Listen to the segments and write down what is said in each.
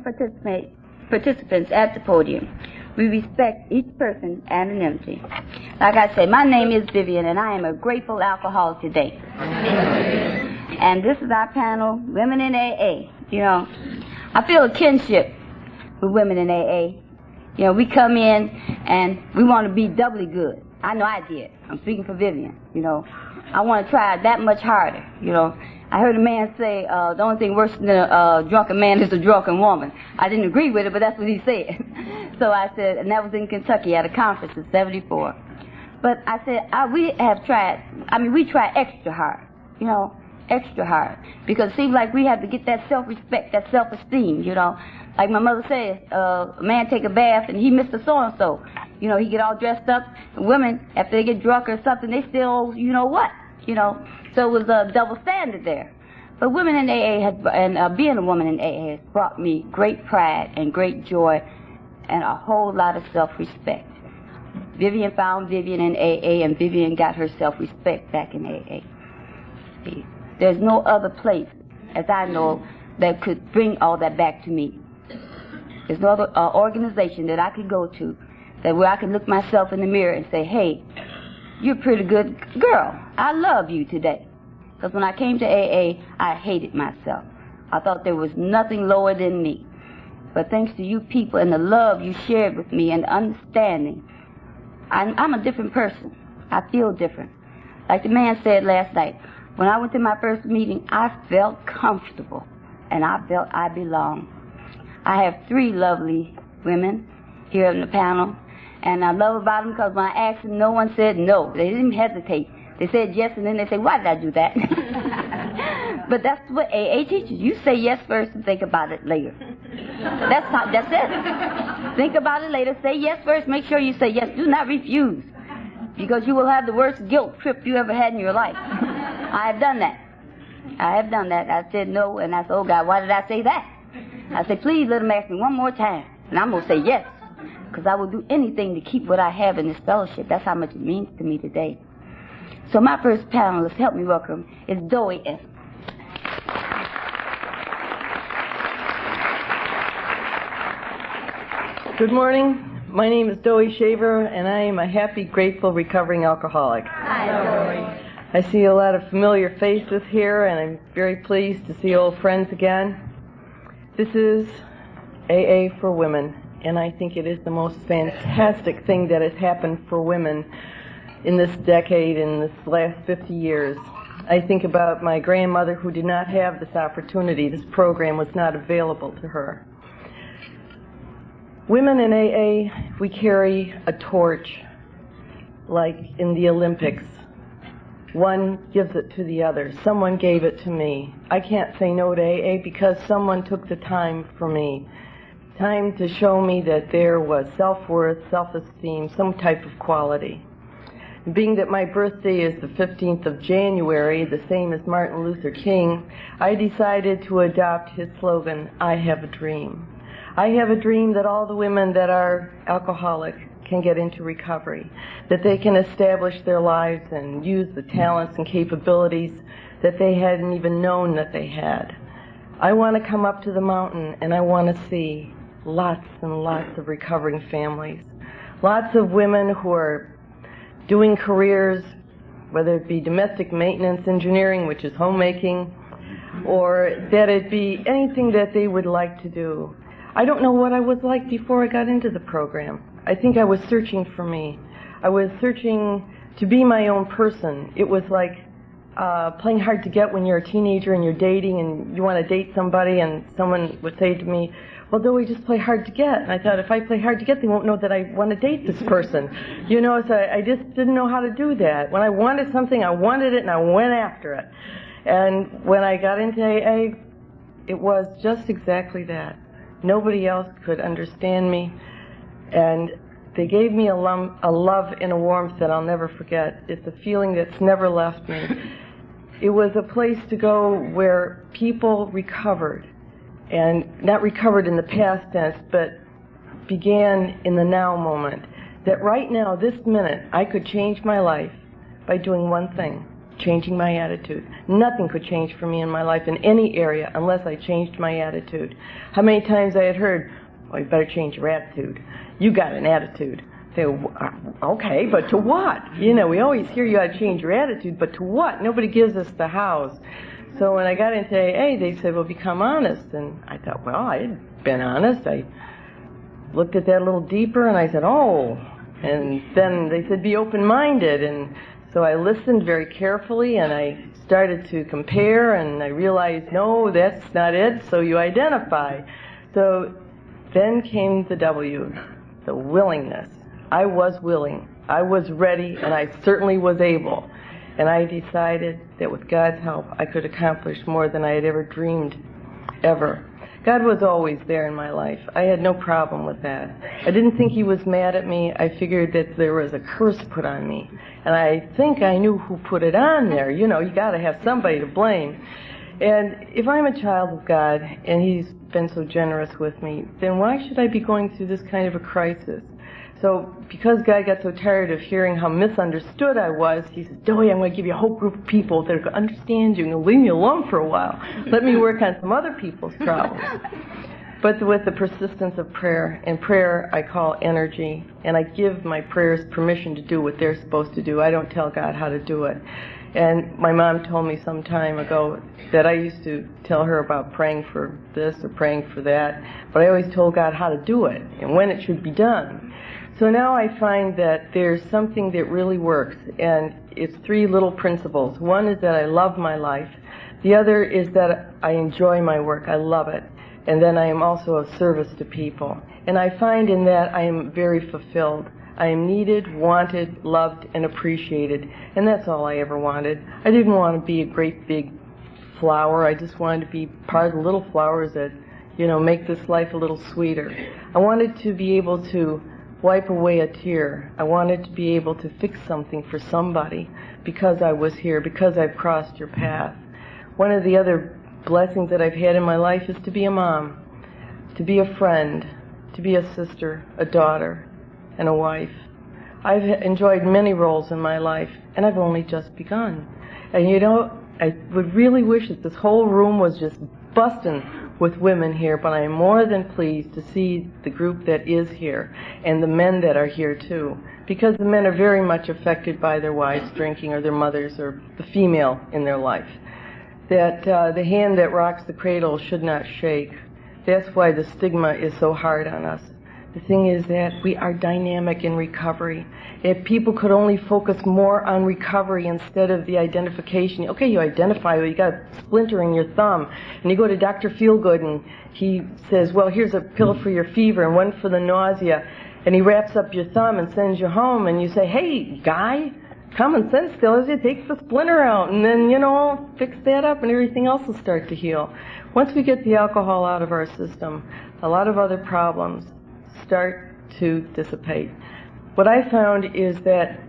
participants at the podium. We respect each person's anonymity. Like I say, my name is Vivian, and I am a grateful alcoholic today. And this is our panel, Women in AA. You know, I feel a kinship with women in AA. You know, we come in and we want to be doubly good. I know I did. I'm speaking for Vivian, you know. I want to try that much harder, you know. I heard a man say, the only thing worse than a drunken man is a drunken woman. I didn't agree with it, but that's what he said. So I said, and that was in Kentucky at a conference in '74. But I said, we try extra hard, you know, extra hard. Because it seems like we have to get that self-respect, that self-esteem, you know. Like my mother says, a man take a bath and he Mr. So-and-so. You know, he get all dressed up. Women, after they get drunk or something, they still, you know what, you know. So it was a double standard there. But women in AA being a woman in AA has brought me great pride and great joy and a whole lot of self-respect. Vivian found Vivian in AA, and Vivian got her self-respect back in AA. There's no other place, as I know, that could bring all that back to me. There's no other organization that I could go to where I could look myself in the mirror and say, hey, you're a pretty good girl. I love you today. Because when I came to AA, I hated myself. I thought there was nothing lower than me. But thanks to you people and the love you shared with me and understanding, I'm a different person. I feel different. Like the man said last night, when I went to my first meeting, I felt comfortable and I felt I belonged. I have 3 lovely women here on the panel, and I love about them because when I asked them, no one said no. They didn't hesitate. They said yes, and then they say, why did I do that? But that's what AA teaches. You say yes first and think about it later. That's it. Think about it later. Say yes first. Make sure you say yes. Do not refuse, because you will have the worst guilt trip you ever had in your life. I have done that. I have done that. I said no, and I said, oh, God, why did I say that? I said, please let him ask me one more time, and I'm going to say yes, because I will do anything to keep what I have in this fellowship. That's how much it means to me today. So my first panelist, help me welcome, is Doey F. Good morning. My name is Doey Shaver, and I am a happy, grateful, recovering alcoholic. Hi, Doey. I see a lot of familiar faces here, and I'm very pleased to see old friends again. This is AA for women, and I think it is the most fantastic thing that has happened for women in this decade, in this last 50 years. I think about my grandmother who did not have this opportunity. This program was not available to her. Women in AA, we carry a torch like in the Olympics. One gives it to the other. Someone gave it to me. I can't say no to AA because someone took the time for me. Time to show me that there was self-worth, self-esteem, some type of quality. Being that my birthday is the 15th of January, the same as Martin Luther King, I decided to adopt his slogan, I have a dream. I have a dream that all the women that are alcoholic can get into recovery, that they can establish their lives and use the talents and capabilities that they hadn't even known that they had. I want to come up to the mountain and I want to see lots and lots of recovering families, lots of women who are doing careers, whether it be domestic maintenance engineering, which is homemaking, or that it be anything that they would like to do. I don't know what I was like before I got into the program. I think I was searching for me. I was searching to be my own person. It was like playing hard to get when you're a teenager and you're dating and you want to date somebody, and someone would say to me, well, do we just play hard to get? And I thought, if I play hard to get, they won't know that I want to date this person. You know, so I just didn't know how to do that. When I wanted something, I wanted it and I went after it. And when I got into AA, it was just exactly that. Nobody else could understand me. And they gave me a love and a warmth that I'll never forget. It's a feeling that's never left me. It was a place to go where people recovered. And not recovered in the past tense, but began in the now moment. That right now, this minute, I could change my life by doing one thing. changing my attitude. Nothing could change for me in my life in any area unless I changed my attitude. How many times I had heard, well, you better change your attitude. You got an attitude. They go, okay, but to what? You know, we always hear you got to change your attitude, but to what? Nobody gives us the hows. So when I got into AA, they said, well, become honest. And I thought, well, I had been honest. I looked at that a little deeper, and I said, oh. And then they said, be open-minded. And so I listened very carefully, and I started to compare, and I realized, no, that's not it, so you identify. So then came the W, the willingness. I was willing, I was ready, and I certainly was able. And I decided that with God's help, I could accomplish more than I had ever dreamed, ever. God was always there in my life. I had no problem with that. I didn't think He was mad at me. I figured that there was a curse put on me. And I think I knew who put it on there. You know, you got to have somebody to blame. And if I'm a child of God, and He's been so generous with me, then why should I be going through this kind of a crisis? So because God got so tired of hearing how misunderstood I was, He said, Joey, I'm going to give you a whole group of people that are going to understand you and will leave me alone for a while. Let me work on some other people's problems. But with the persistence of prayer, and prayer I call energy, and I give my prayers permission to do what they're supposed to do. I don't tell God how to do it. And my mom told me some time ago that I used to tell her about praying for this or praying for that, but I always told God how to do it and when it should be done. So now I find that there's something that really works, and it's three little principles. One is that I love my life. The other is that I enjoy my work. I love it. And then I am also of service to people. And I find in that I am very fulfilled. I am needed, wanted, loved, and appreciated. And that's all I ever wanted. I didn't want to be a great big flower. I just wanted to be part of the little flowers that, you know, make this life a little sweeter. I wanted to be able to wipe away a tear. I wanted to be able to fix something for somebody because I was here, because I've crossed your path. One of the other blessings that I've had in my life is to be a mom, to be a friend, to be a sister, a daughter, and a wife. I've enjoyed many roles in my life, and I've only just begun. And you know, I would really wish that this whole room was just busting with women here, but I am more than pleased to see the group that is here, and the men that are here too, because the men are very much affected by their wives drinking, or their mothers, or the female in their life. That the hand that rocks the cradle should not shake. That's why the stigma is so hard on us. The thing is that we are dynamic in recovery. If people could only focus more on recovery instead of the identification. Okay, you identify, well, you got a splinter in your thumb, and you go to Dr. Feelgood, and he says, well, here's a pill for your fever and one for the nausea, and he wraps up your thumb and sends you home, and you say, hey, guy, common sense tells you take the splinter out, and then, you know, fix that up, and everything else will start to heal. Once we get the alcohol out of our system, a lot of other problems start to dissipate. What I found is that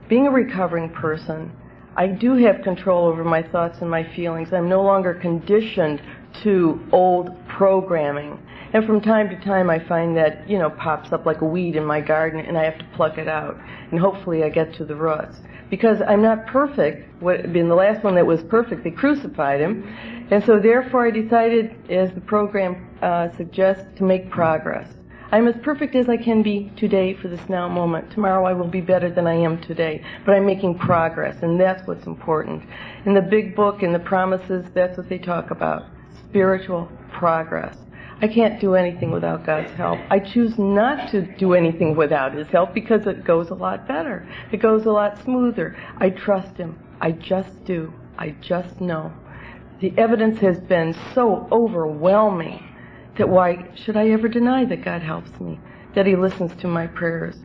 being a recovering person, I do have control over my thoughts and my feelings. I'm no longer conditioned to old programming. And from time to time I find that, you know, pops up like a weed in my garden, and I have to pluck it out. And hopefully I get to the roots. Because I'm not perfect. In the last one that was perfect, they crucified him. And so therefore I decided, as the program suggests, to make progress. I'm as perfect as I can be today for this now moment. Tomorrow I will be better than I am today. But I'm making progress, and that's what's important. In the big book, in the promises, that's what they talk about. Spiritual progress. I can't do anything without God's help. I choose not to do anything without His help because it goes a lot better. It goes a lot smoother. I trust Him. I just do. I just know. The evidence has been so overwhelming that why should I ever deny that God helps me, that He listens to my prayers.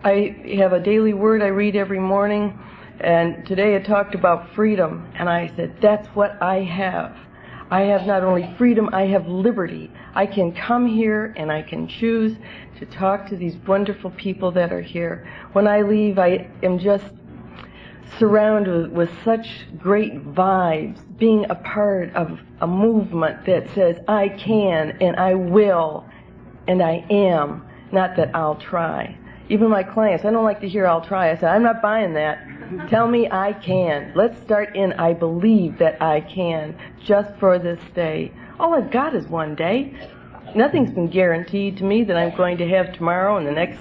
I have a daily word I read every morning, and today it talked about freedom, and I said, that's what I have. I have not only freedom, I have liberty. I can come here and I can choose to talk to these wonderful people that are here. When I leave, I am just surrounded with such great vibes, being a part of a movement that says, I can and I will and I am, not that I'll try. Even my clients, I don't like to hear I'll try. I said, I'm not buying that. Tell me I can. Let's start in I believe that I can just for this day. All I've got is one day. Nothing's been guaranteed to me that I'm going to have tomorrow in the next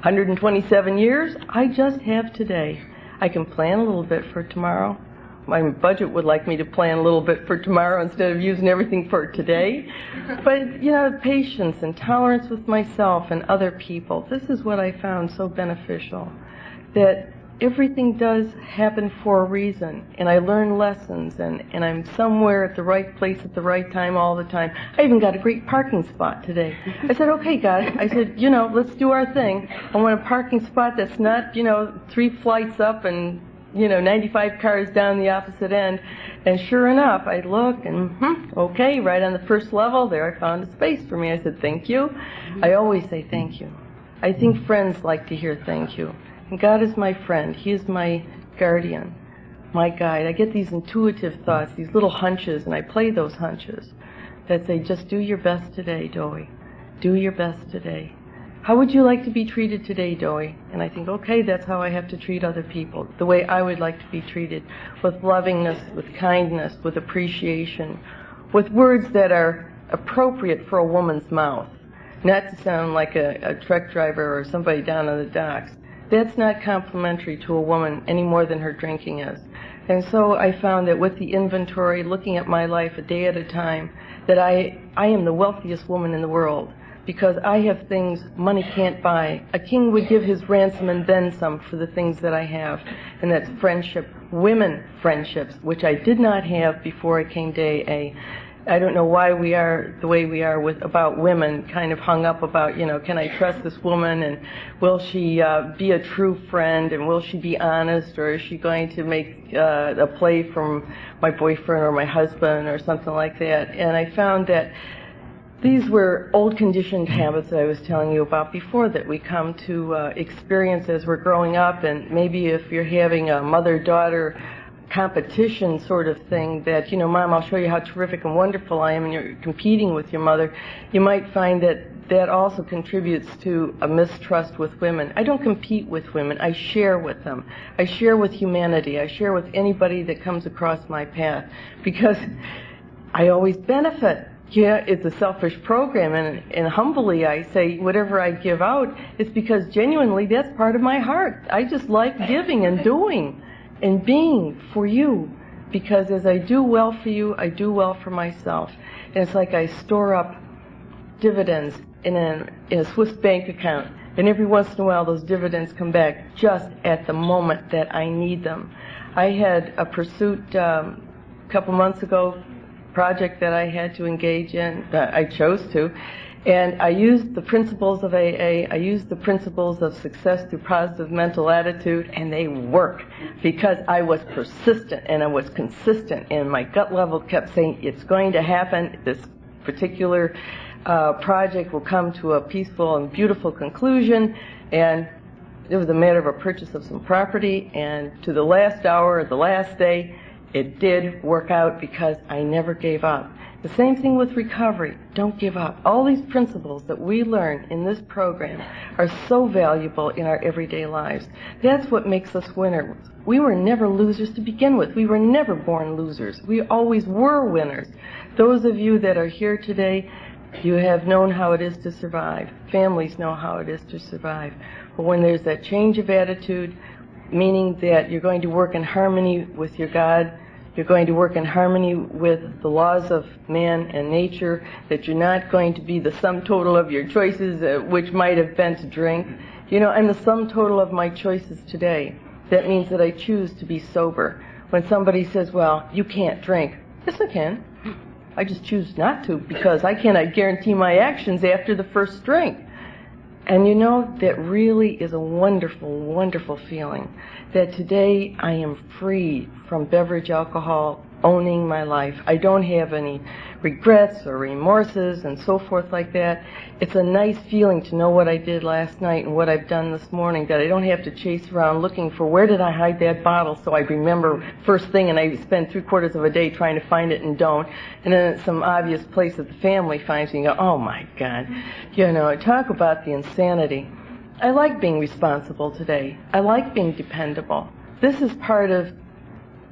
127 years. I just have today. I can plan a little bit for tomorrow. My budget would like me to plan a little bit for tomorrow instead of using everything for today. But, you know, patience and tolerance with myself and other people, this is what I found so beneficial. That everything does happen for a reason, and I learn lessons, and I'm somewhere at the right place at the right time all the time. I even got a great parking spot today. I said, okay, God, I said, you know, let's do our thing. I want a parking spot that's not, you know, 3 flights up and, you know, 95 cars down the opposite end. And sure enough, I look and, okay, right on the first level, there I found a space for me. I said, thank you. I always say thank you. I think friends like to hear thank you. And God is my friend. He is my guardian, my guide. I get these intuitive thoughts, these little hunches, and I play those hunches that say, just do your best today, Doey. Do your best today. How would you like to be treated today, Doey? And I think, okay, that's how I have to treat other people, the way I would like to be treated, with lovingness, with kindness, with appreciation, with words that are appropriate for a woman's mouth, not to sound like a truck driver or somebody down on the docks. That's not complimentary to a woman any more than her drinking is. And so I found that with the inventory, looking at my life a day at a time, that I am the wealthiest woman in the world because I have things money can't buy. A king would give his ransom and then some for the things that I have, and that's friendship, women friendships, which I did not have before I came to AA. I don't know why we are the way we are about women, kind of hung up about, you know, can I trust this woman, and will she be a true friend, and will she be honest, or is she going to make a play from my boyfriend or my husband or something like that. And I found that these were old conditioned habits that I was telling you about before that we come to experience as we're growing up, and maybe if you're having a mother-daughter competition sort of thing that, you know, Mom, I'll show you how terrific and wonderful I am, and you're competing with your mother, you might find that that also contributes to a mistrust with women. I don't compete with women. I share with them. I share with humanity. I share with anybody that comes across my path because I always benefit. Yeah, it's a selfish program, and humbly I say whatever I give out, it's because genuinely that's part of my heart. I just like giving and doing and being for you, because as I do well for you, I do well for myself. And it's like I store up dividends in a Swiss bank account, and every once in a while those dividends come back just at the moment that I need them. I had a pursuit a couple months ago, project that I had to engage in, I chose to, and I used the principles of AA, I used the principles of success through positive mental attitude, and they work because I was persistent and I was consistent, and my gut level kept saying, it's going to happen, this particular project will come to a peaceful and beautiful conclusion, and it was a matter of a purchase of some property, and to the last hour, the last day, it did work out because I never gave up. The same thing with recovery. Don't give up. All these principles that we learn in this program are so valuable in our everyday lives. That's what makes us winners. We were never losers to begin with. We were never born losers. We always were winners. Those of you that are here today, you have known how it is to survive. Families know how it is to survive. But when there's that change of attitude, meaning that you're going to work in harmony with your God, you're going to work in harmony with the laws of man and nature, that you're not going to be the sum total of your choices, which might have been to drink. You know, I'm the sum total of my choices today. That means that I choose to be sober. When somebody says, well, you can't drink, yes, I can. I just choose not to because I cannot guarantee my actions after the first drink. And you know, that really is a wonderful, wonderful feeling, that today I am free from beverage alcohol, owning my life. I don't have any regrets or remorses and so forth like that. It's a nice feeling to know what I did last night and what I've done this morning, that I don't have to chase around looking for where did I hide that bottle so I remember first thing, and I spend 3/4 of a day trying to find it and don't, and then it's some obvious place that the family finds it and you go, oh my God. You know, talk about the insanity. I like being responsible today. I like being dependable. This is part of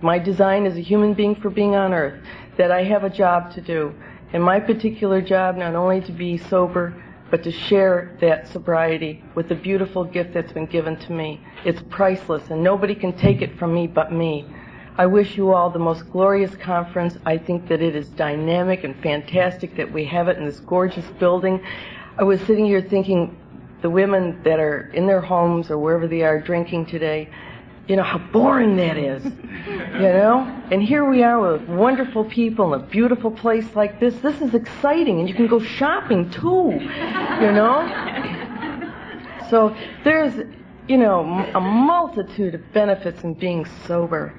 my design as a human being for being on earth, that I have a job to do. And my particular job, not only to be sober, but to share that sobriety with the beautiful gift that's been given to me. It's priceless, and nobody can take it from me but me. I wish you all the most glorious conference. I think that it is dynamic and fantastic that we have it in this gorgeous building. I was sitting here thinking, the women that are in their homes or wherever they are drinking today, you know, how boring that is, you know? And here we are with wonderful people in a beautiful place like this. This is exciting, and you can go shopping too, you know? So there's, you know, a multitude of benefits in being sober.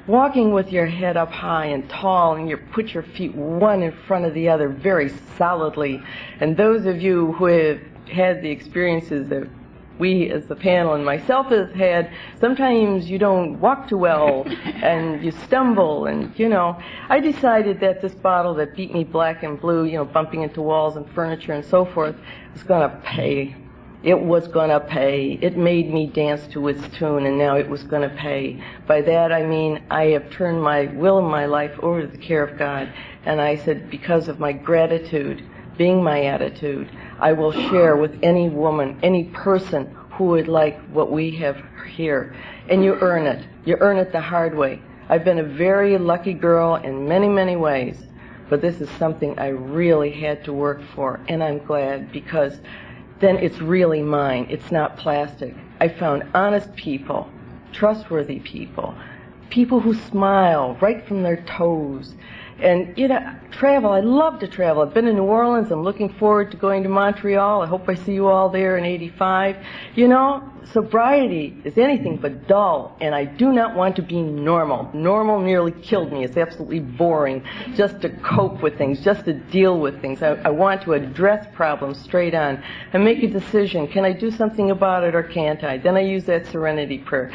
Walking with your head up high and tall, and you put your feet one in front of the other very solidly. And those of you who have had the experiences that we as the panel and myself have had, sometimes you don't walk too well and you stumble, and you know, I decided that this bottle that beat me black and blue, you know, bumping into walls and furniture and so forth, was going to pay. It was going to pay. It made me dance to its tune, and now it was going to pay. By that I mean I have turned my will and my life over to the care of God, and I said, because of my gratitude being my attitude, I will share with any woman, any person who would like what we have here. And you earn it. You earn it the hard way. I've been a very lucky girl in many, many ways, but this is something I really had to work for, and I'm glad, because then it's really mine. It's not plastic. I found honest people, trustworthy people, people who smile right from their toes. And, you know, travel. I love to travel. I've been in New Orleans. I'm looking forward to going to Montreal. I hope I see you all there in '85. You know, sobriety is anything but dull, and I do not want to be normal. Normal nearly killed me. It's absolutely boring just to cope with things, just to deal with things. I want to address problems straight on and make a decision. Can I do something about it or can't I? Then I use that serenity prayer.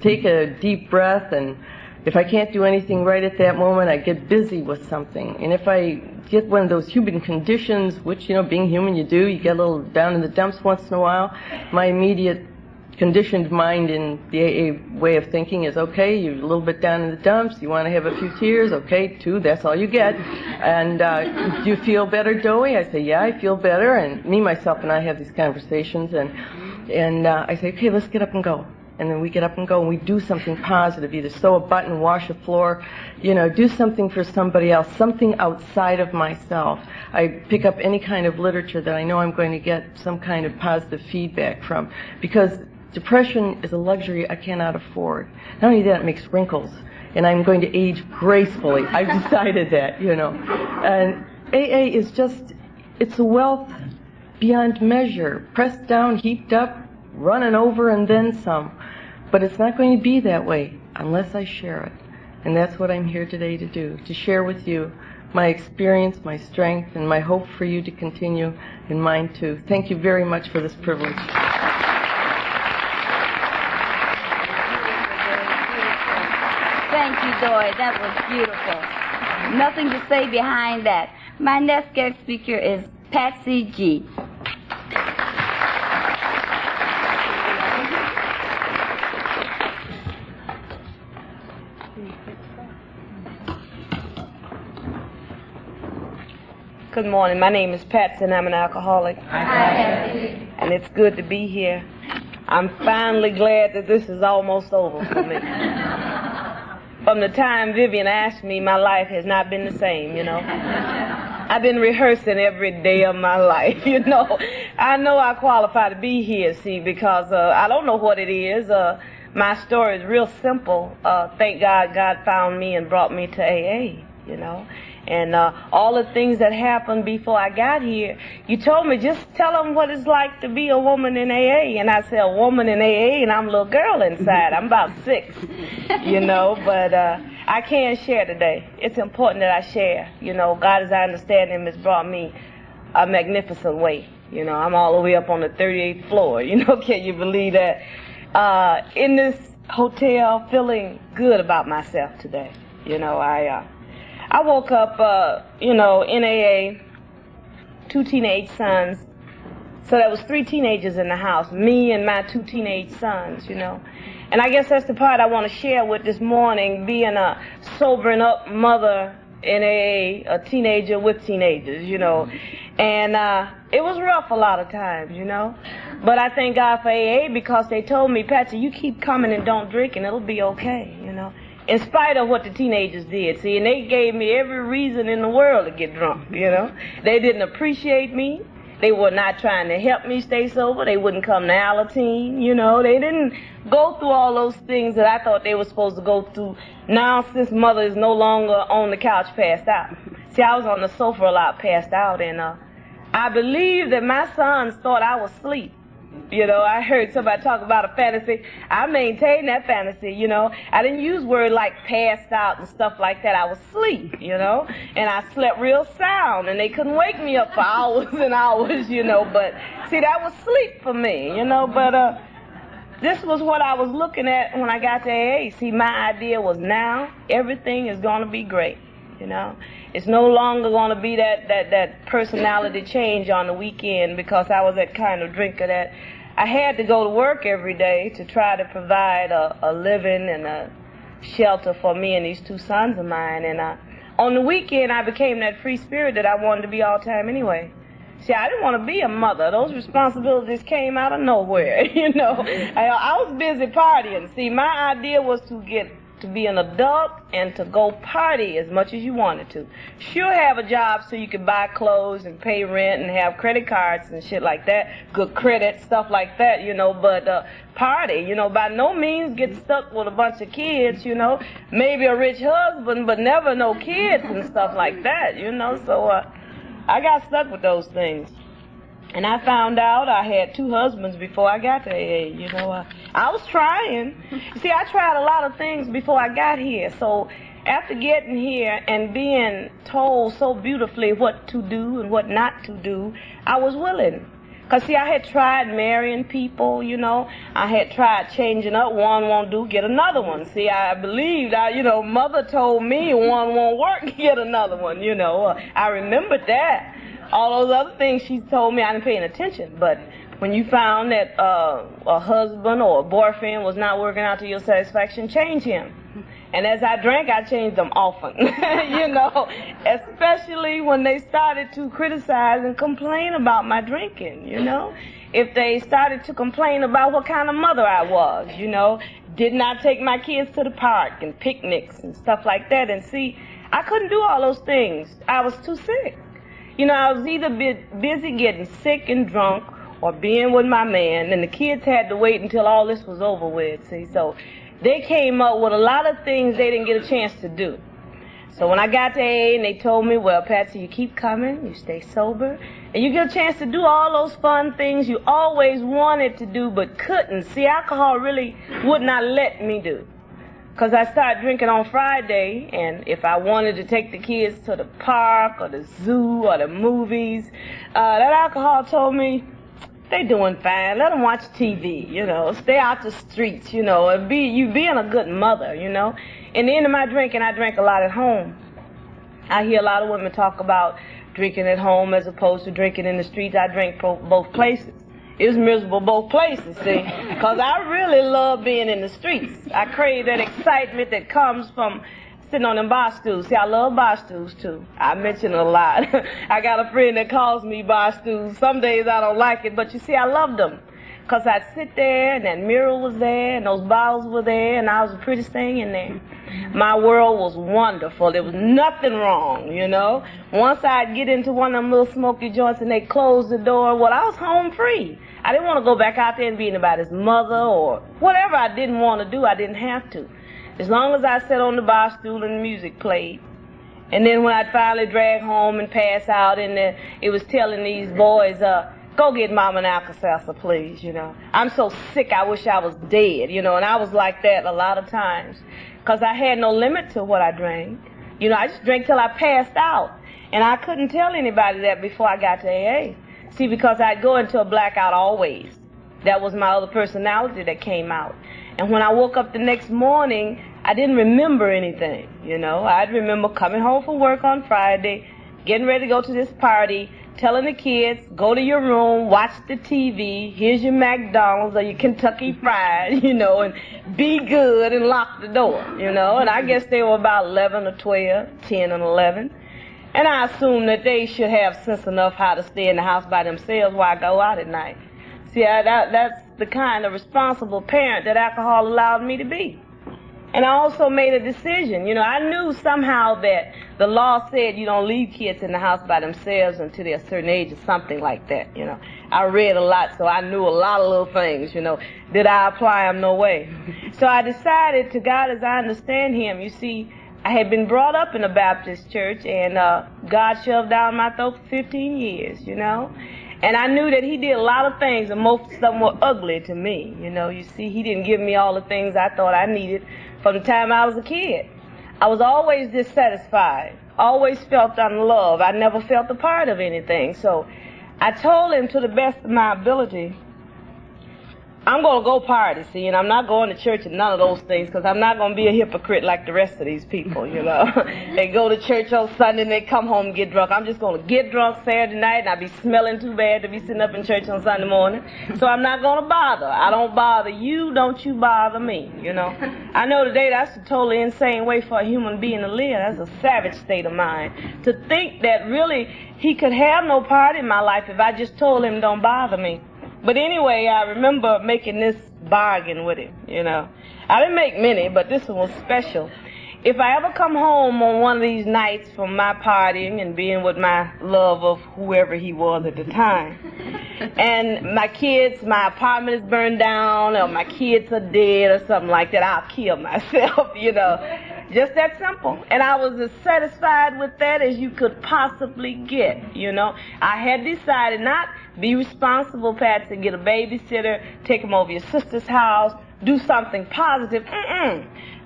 Take a deep breath, and if I can't do anything right at that moment, I get busy with something. And if I get one of those human conditions, which, you know, being human you do, you get a little down in the dumps once in a while, my immediate conditioned mind in the AA way of thinking is, okay, you're a little bit down in the dumps, you want to have a few tears, okay, 2, that's all you get. And do you feel better, Joey? I say, yeah, I feel better. And me, myself, and I have these conversations, and I say, okay, let's get up and go. And then we get up and go, and we do something positive, either sew a button, wash a floor, you know, do something for somebody else, something outside of myself. I pick up any kind of literature that I know I'm going to get some kind of positive feedback from, because depression is a luxury I cannot afford. Not only that, it makes wrinkles, and I'm going to age gracefully. I've decided that, you know. And AA is just, it's a wealth beyond measure, pressed down, heaped up, running over, and then some. But it's not going to be that way unless I share it. And that's what I'm here today to do, to share with you my experience, my strength, and my hope for you to continue, and mine too. Thank you very much for this privilege. Thank you, Joy. That was beautiful. Nothing to say behind that. My next guest speaker is Patsy G. Good morning. My name is Patsy, and I'm an alcoholic. Hi, Patsy. And it's good to be here. I'm finally glad that this is almost over for me. From the time Vivian asked me, my life has not been the same, you know. I've been rehearsing every day of my life, you know. I know I qualify to be here, see, because I don't know what it is. My story is real simple. Thank God, God found me and brought me to AA, you know. And all the things that happened before I got here, you told me, just tell them what it's like to be a woman in AA. And I said, a woman in AA, and I'm a little girl inside. I'm about 6, you know, but I can't share today. It's important that I share. You know, God, as I understand Him, has brought me a magnificent way. You know, I'm all the way up on the 38th floor. You know, can you believe that? In this hotel, feeling good about myself today. You know, I woke up, you know, in AA, 2 teenage sons, So there was 3 teenagers in the house, me and my 2 teenage sons, you know. And I guess that's the part I want to share with this morning, being a sobering up mother in a teenager with teenagers, you know. And it was rough a lot of times, you know. But I thank God for AA because they told me, Patsy, you keep coming and don't drink and it'll be okay, you know. In spite of what the teenagers did, see, and they gave me every reason in the world to get drunk, you know. They didn't appreciate me. They were not trying to help me stay sober. They wouldn't come to Alateen, you know. They didn't go through all those things that I thought they were supposed to go through. Now, since mother is no longer on the couch passed out. See, I was on the sofa a lot passed out, and I believe that my sons thought I was asleep. You know, I heard somebody talk about a fantasy. I maintained that fantasy, you know. I didn't use words like passed out and stuff like that. I was asleep, you know. And I slept real sound, and they couldn't wake me up for hours and hours, you know. But, see, that was sleep for me, you know. But this was what I was looking at when I got to AA. See, my idea was now everything is going to be great, you know. It's no longer going to be that personality change on the weekend because I was that kind of drinker that I had to go to work every day to try to provide a living and a shelter for me and these 2 sons of mine. And on the weekend, I became that free spirit that I wanted to be all the time anyway. See, I didn't want to be a mother. Those responsibilities came out of nowhere, you know. I was busy partying. See, my idea was to be an adult and to go party as much as you wanted to. Sure, have a job so you could buy clothes and pay rent and have credit cards and shit like that, good credit, stuff like that, you know, but party, you know, by no means get stuck with a bunch of kids, you know, maybe a rich husband, but never no kids and stuff like that, you know, so I got stuck with those things. And I found out I had 2 husbands before I got to AA, you know. I was trying. See, I tried a lot of things before I got here. So after getting here and being told so beautifully what to do and what not to do, I was willing. Because, see, I had tried marrying people, you know. I had tried changing up. One won't do, get another one. See, I believed, you know, mother told me one won't work, get another one, you know. I remembered that. All those other things she told me, I didn't pay any attention. But when you found that a husband or a boyfriend was not working out to your satisfaction, change him. And as I drank, I changed them often, you know, especially when they started to criticize and complain about my drinking, you know. If they started to complain about what kind of mother I was, you know, did not take my kids to the park and picnics and stuff like that. And see, I couldn't do all those things. I was too sick. You know, I was either busy getting sick and drunk or being with my man, and the kids had to wait until all this was over with, see. So they came up with a lot of things they didn't get a chance to do. So when I got to AA and they told me, well, Patsy, you keep coming, you stay sober, and you get a chance to do all those fun things you always wanted to do but couldn't. See, alcohol really would not let me do. Because I started drinking on Friday, and if I wanted to take the kids to the park or the zoo or the movies, that alcohol told me, they doing fine, let them watch TV, you know, stay out the streets, you know, and you being a good mother, you know. In the end of my drinking, I drank a lot at home. I hear a lot of women talk about drinking at home as opposed to drinking in the streets. I drank both places. It was miserable both places, see, because I really love being in the streets. I crave that excitement that comes from sitting on them bar stools. See, I love bar stools, too. I mention it a lot. I got a friend that calls me bar stools. Some days I don't like it, but you see, I loved them. Because I'd sit there, and that mirror was there, and those bottles were there, and I was the prettiest thing in there. My world was wonderful. There was nothing wrong, you know. Once I'd get into one of them little smoky joints and they closed the door, well, I was home free. I didn't want to go back out there and be anybody's mother or whatever I didn't want to do, I didn't have to. As long as I sat on the bar stool and the music played. And then when I'd finally drag home and pass out, and it was telling these boys, go get Mama an Alka-Seltzer, please, you know. I'm so sick, I wish I was dead, you know, and I was like that a lot of times because I had no limit to what I drank. You know, I just drank till I passed out, and I couldn't tell anybody that before I got to AA. See, because I'd go into a blackout always. That was my other personality that came out. And when I woke up the next morning, I didn't remember anything, you know. I'd remember coming home from work on Friday, getting ready to go to this party, telling the kids, go to your room, watch the TV, here's your McDonald's or your Kentucky Fried, and be good and lock the door, And I guess they were about 11 or 12, 10 and 11. And I assumed that they should have sense enough how to stay in the house by themselves while I go out at night. See, that's the kind of responsible parent that alcohol allowed me to be. And I also made a decision. I knew somehow that the law said you don't leave kids in the house by themselves until they're a certain age or something like that. I read a lot, so I knew a lot of little things. Did I apply them? No way. So I decided, to God as I understand Him, you see, I had been brought up in a Baptist church, and God shoved down my throat for 15 years, And I knew that He did a lot of things, and most of them were ugly to me. You see, He didn't give me all the things I thought I needed from the time I was a kid. I was always dissatisfied, always felt unloved. I never felt a part of anything. So I told Him, to the best of my ability, I'm going to go party, see, and I'm not going to church and none of those things, because I'm not going to be a hypocrite like the rest of these people, They go to church on Sunday and they come home and get drunk. I'm just going to get drunk Saturday night, and I'll be smelling too bad to be sitting up in church on Sunday morning. So I'm not going to bother. I don't bother you, don't you bother me, I know today that's a totally insane way for a human being to live. That's a savage state of mind. To think that really He could have no part in my life if I just told Him don't bother me. But anyway, I remember making this bargain with Him, I didn't make many, but this one was special. If I ever come home on one of these nights from my partying and being with my love of whoever he was at the time, and my apartment is burned down, or my kids are dead or something like that, I'll kill myself, Just that simple. And I was as satisfied with that as you could possibly get, I had decided not be responsible, Patsy, get a babysitter, take them over your sister's house, do something positive.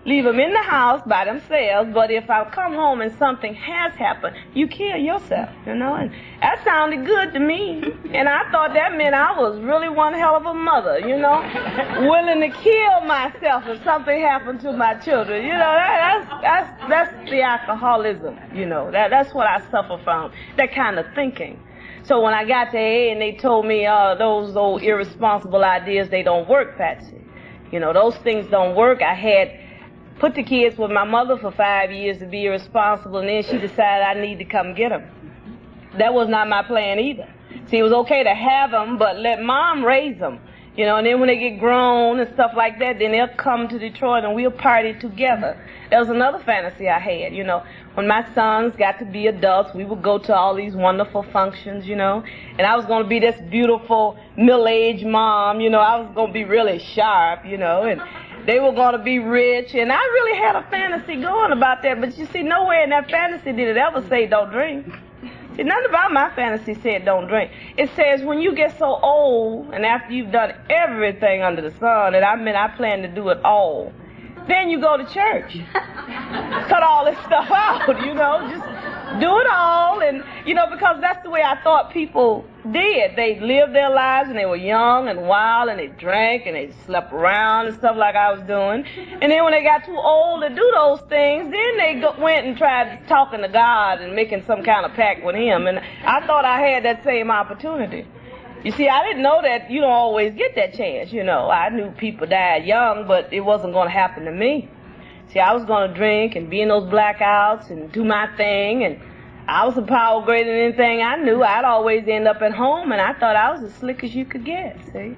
Leave them in the house by themselves, but if I come home and something has happened, you kill yourself, And that sounded good to me. And I thought that meant I was really one hell of a mother, willing to kill myself if something happened to my children. That's the alcoholism, That's what I suffer from, that kind of thinking. So when I got to AA and they told me, those old irresponsible ideas, they don't work, Patsy. Those things don't work. I had put the kids with my mother for 5 years to be irresponsible, and then she decided I need to come get them. That was not my plan either. See, it was okay to have them, but let Mom raise them. And then when they get grown and stuff like that, then they'll come to Detroit and we'll party together. That was another fantasy I had, When my sons got to be adults, we would go to all these wonderful functions, And I was going to be this beautiful middle-aged mom, I was going to be really sharp, and they were going to be rich. And I really had a fantasy going about that. But you see, nowhere in that fantasy did it ever say don't drink. See, nothing about my fantasy said don't drink. It says when you get so old and after you've done everything under the sun, and I plan to do it all, then you go to church. Cut all this stuff out, just do it all. And, because that's the way I thought people did. They lived their lives and they were young and wild and they drank and they slept around and stuff like I was doing. And then when they got too old to do those things, then they went and tried talking to God and making some kind of pact with Him. And I thought I had that same opportunity. You see, I didn't know that you don't always get that chance, I knew people died young, but it wasn't going to happen to me. See, I was going to drink and be in those blackouts and do my thing, and I was a power greater than anything I knew. I'd always end up at home, and I thought I was as slick as you could get, see.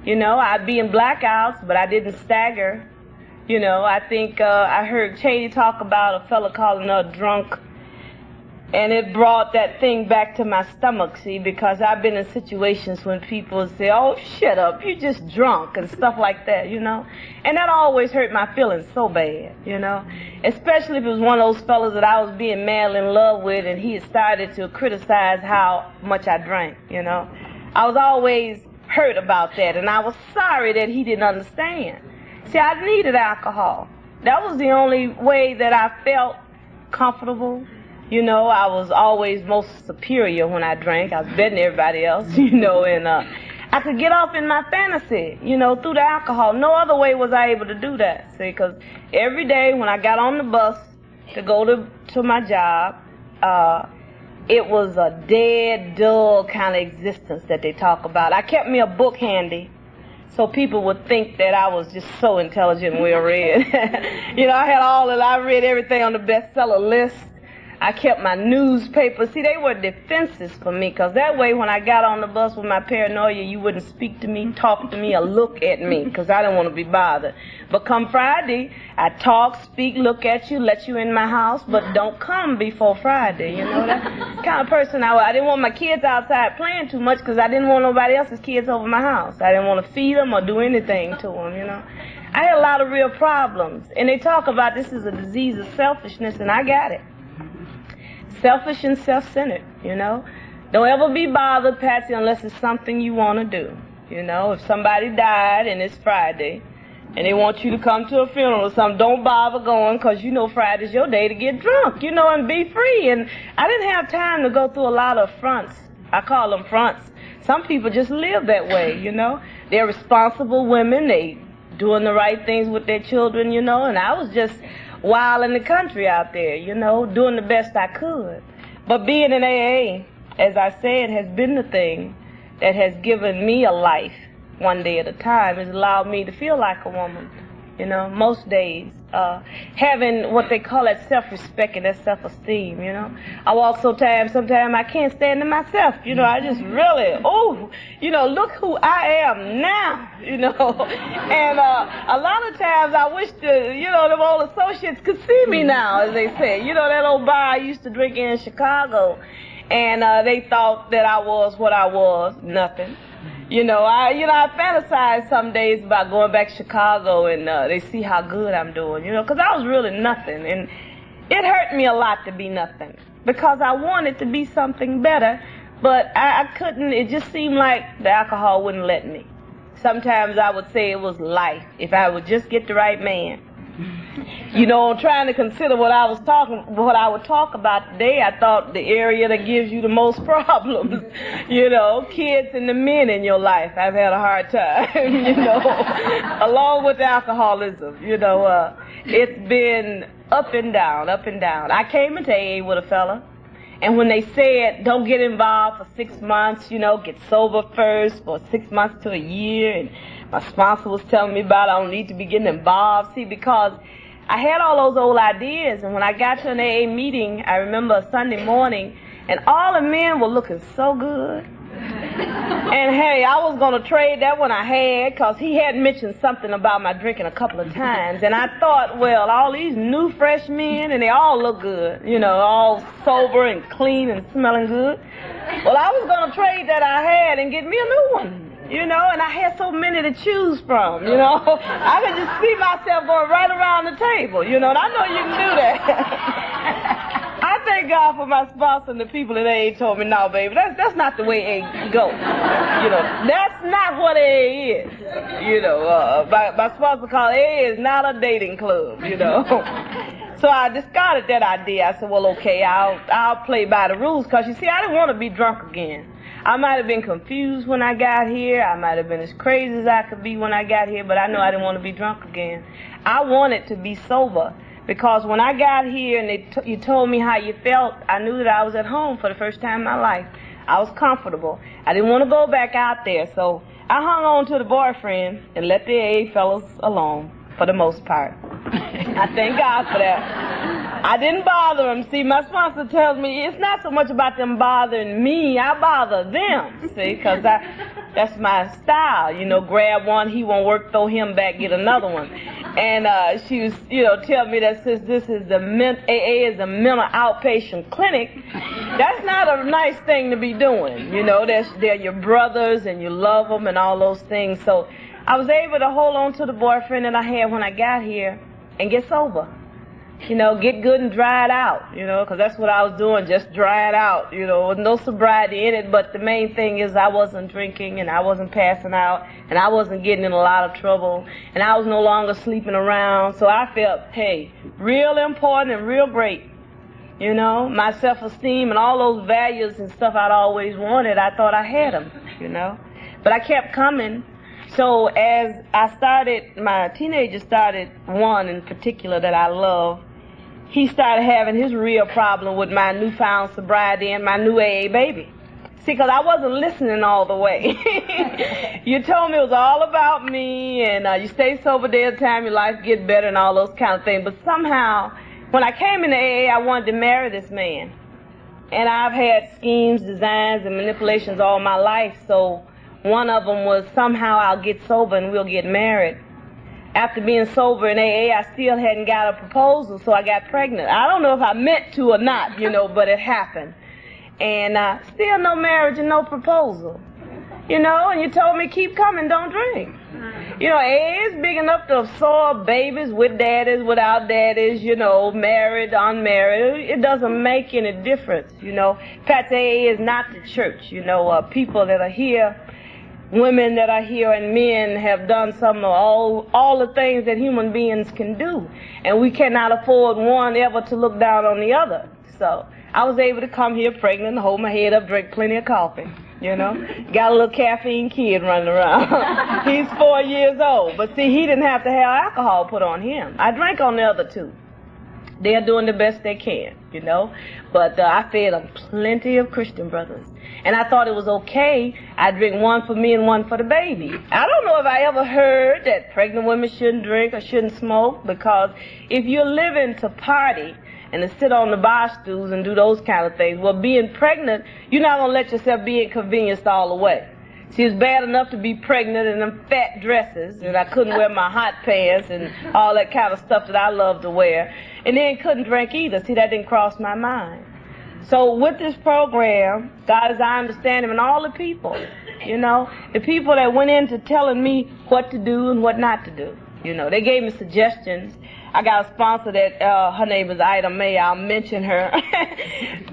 I'd be in blackouts, but I didn't stagger. I think I heard Cheney talk about a fella calling her a drunk, and it brought that thing back to my stomach, see, because I've been in situations when people say, oh, shut up, you just drunk, and stuff like that, And that always hurt my feelings so bad, Especially if it was one of those fellas that I was being madly in love with, and he had started to criticize how much I drank, I was always hurt about that, and I was sorry that he didn't understand. See, I needed alcohol. That was the only way that I felt comfortable. I was always most superior when I drank. I was better than everybody else, and I could get off in my fantasy, through the alcohol. No other way was I able to do that, see, because every day when I got on the bus to go to my job, it was a dead, dull kind of existence that they talk about. I kept me a book handy so people would think that I was just so intelligent and well-read. I read everything on the bestseller list. I kept my newspaper. See, they were defenses for me, because that way when I got on the bus with my paranoia, you wouldn't speak to me, talk to me, or look at me, because I didn't want to be bothered. But come Friday, I talk, speak, look at you, let you in my house, but don't come before Friday, you know? That kind of person I was. I didn't want my kids outside playing too much, because I didn't want nobody else's kids over my house. I didn't want to feed them or do anything to them, you know? I had a lot of real problems, and they talk about this is a disease of selfishness, and I got it. Selfish and self-centered, you know. Don't ever be bothered, Patsy, unless it's something you want to do. You know, if somebody died and it's Friday and they want you to come to a funeral or something, don't bother going, because you know Friday's your day to get drunk, you know, and be free. And I didn't have time to go through a lot of fronts. I call them fronts. Some people just live that way, you know. They're responsible women. They doing the right things with their children, you know, and I was just wild in the country out there, you know, doing the best I could. But being in AA, as I said, has been the thing that has given me a life one day at a time. It's allowed me to feel like a woman, you know, most days. Having what they call that self-respect and that self-esteem, you know. I walk sometimes I can't stand to myself, you know. I just really, you know, look who I am now, you know. And a lot of times I wish you know, them old associates could see me now, as they say. You know, that old bar I used to drink in Chicago, and they thought that I was what I was, nothing. You know, I fantasize some days about going back to Chicago and they see how good I'm doing, you know, because I was really nothing. And it hurt me a lot to be nothing, because I wanted to be something better, but I couldn't. It just seemed like the alcohol wouldn't let me. Sometimes I would say it was life, if I would just get the right man. You know, trying to consider what I would talk about today, I thought the area that gives you the most problems, you know, kids and the men in your life. I've had a hard time, you know, along with alcoholism, you know. It's been up and down, up and down. I came into AA with a fella, and when they said, don't get involved for 6 months, you know, get sober first for 6 months to a year, and my sponsor was telling me about I don't need to be getting involved. See, because I had all those old ideas, and when I got to an AA meeting, I remember a Sunday morning, and all the men were looking so good. And hey, I was going to trade that one I had, because he had mentioned something about my drinking a couple of times, and I thought, well, all these new fresh men, and they all look good, you know, all sober and clean and smelling good. Well, I was going to trade that I had and get me a new one. You know, and I had so many to choose from, you know. I could just see myself going right around the table, you know, and I know you can do that. I thank God for my sponsor and the people that AA told me, no, baby, that's not the way AA goes. You know, that's not what AA is. You know, my sponsor called AA is not a dating club, you know. So I discarded that idea. I said, well, okay, I'll play by the rules, because, you see, I didn't want to be drunk again. I might have been confused when I got here. I might have been as crazy as I could be when I got here, but I know I didn't want to be drunk again. I wanted to be sober, because when I got here and you told me how you felt, I knew that I was at home for the first time in my life. I was comfortable. I didn't want to go back out there, so I hung on to the boyfriend and let the AA fellas alone for the most part. I thank God for that. I didn't bother them. See, my sponsor tells me it's not so much about them bothering me. I bother them, see, because that's my style. You know, grab one, he won't work, throw him back, get another one. And she was, you know, telling me that since this is AA is a mental outpatient clinic, that's not a nice thing to be doing. You know, they're your brothers and you love them and all those things. So I was able to hold on to the boyfriend that I had when I got here and get sober. You know, get good and dry it out, you know, because that's what I was doing, just dry it out, you know, with no sobriety in it. But the main thing is I wasn't drinking and I wasn't passing out and I wasn't getting in a lot of trouble and I was no longer sleeping around. So I felt, hey, real important and real great. You know, my self-esteem and all those values and stuff I'd always wanted, I thought I had them, you know. But I kept coming. So as I started, my teenagers started one in particular that I love. he started having his real problem with my newfound sobriety and my new AA baby. See, because I wasn't listening all the way. You told me it was all about me, and you stay sober day at a time, your life get better and all those kind of things. But somehow, when I came into AA, I wanted to marry this man. And I've had schemes, designs, and manipulations all my life, so one of them was somehow I'll get sober and we'll get married. After being sober in AA, I still hadn't got a proposal, so I got pregnant. I don't know if I meant to or not, you know, but it happened. And still no marriage and no proposal. You know, and you told me keep coming, don't drink. You know, AA is big enough to absorb babies with daddies, without daddies, you know, married, unmarried. It doesn't make any difference, you know. Patsy, AA is not the church, you know. People that are here, women that are here, and men have done some of all the things that human beings can do. And we cannot afford one ever to look down on the other. So I was able to come here pregnant, hold my head up, drink plenty of coffee. You know, got a little caffeine kid running around. He's 4 years old, but see, he didn't have to have alcohol put on him. I drank on the other two. They're doing the best they can, you know, but I fed them plenty of Christian brothers. And I thought it was okay. I drink one for me and one for the baby. I don't know if I ever heard that pregnant women shouldn't drink or shouldn't smoke, because if you're living to party and to sit on the bar stools and do those kind of things, well, being pregnant, you're not going to let yourself be inconvenienced all the way. See, it's bad enough to be pregnant in them fat dresses, and I couldn't wear my hot pants and all that kind of stuff that I love to wear, and then couldn't drink either. See, that didn't cross my mind. So with this program, God, as I understand him, and all the people, you know, the people that went into telling me what to do and what not to do, you know, they gave me suggestions. I got a sponsor that, her name is Ida May, I'll mention her,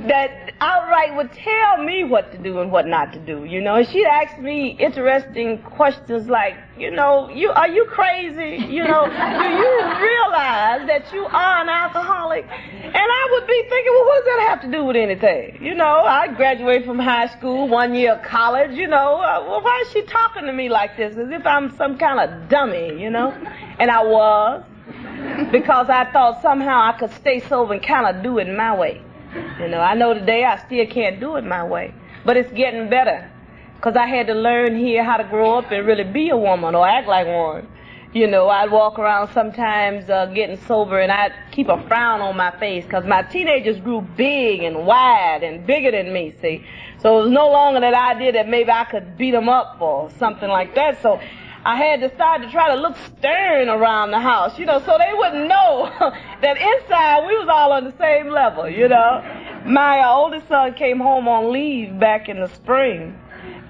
that outright would tell me what to do and what not to do, you know. And she'd ask me interesting questions like, you know, are you crazy? You know, do you realize that you are an alcoholic? And I would be thinking, well, what does that have to do with anything? You know, I graduated from high school, 1 year of college, you know. Well, why is she talking to me like this, as if I'm some kind of dummy, you know? And I was. Because I thought somehow I could stay sober and kind of do it my way. You know, I know today I still can't do it my way, but it's getting better. Because I had to learn here how to grow up and really be a woman or act like one. You know, I'd walk around sometimes getting sober, and I'd keep a frown on my face because my teenagers grew big and wide and bigger than me, see. So it was no longer that idea that maybe I could beat them up or something like that. So I had to start to try to look stern around the house, you know, so they wouldn't know that inside we was all on the same level, you know. My oldest son came home on leave back in the spring,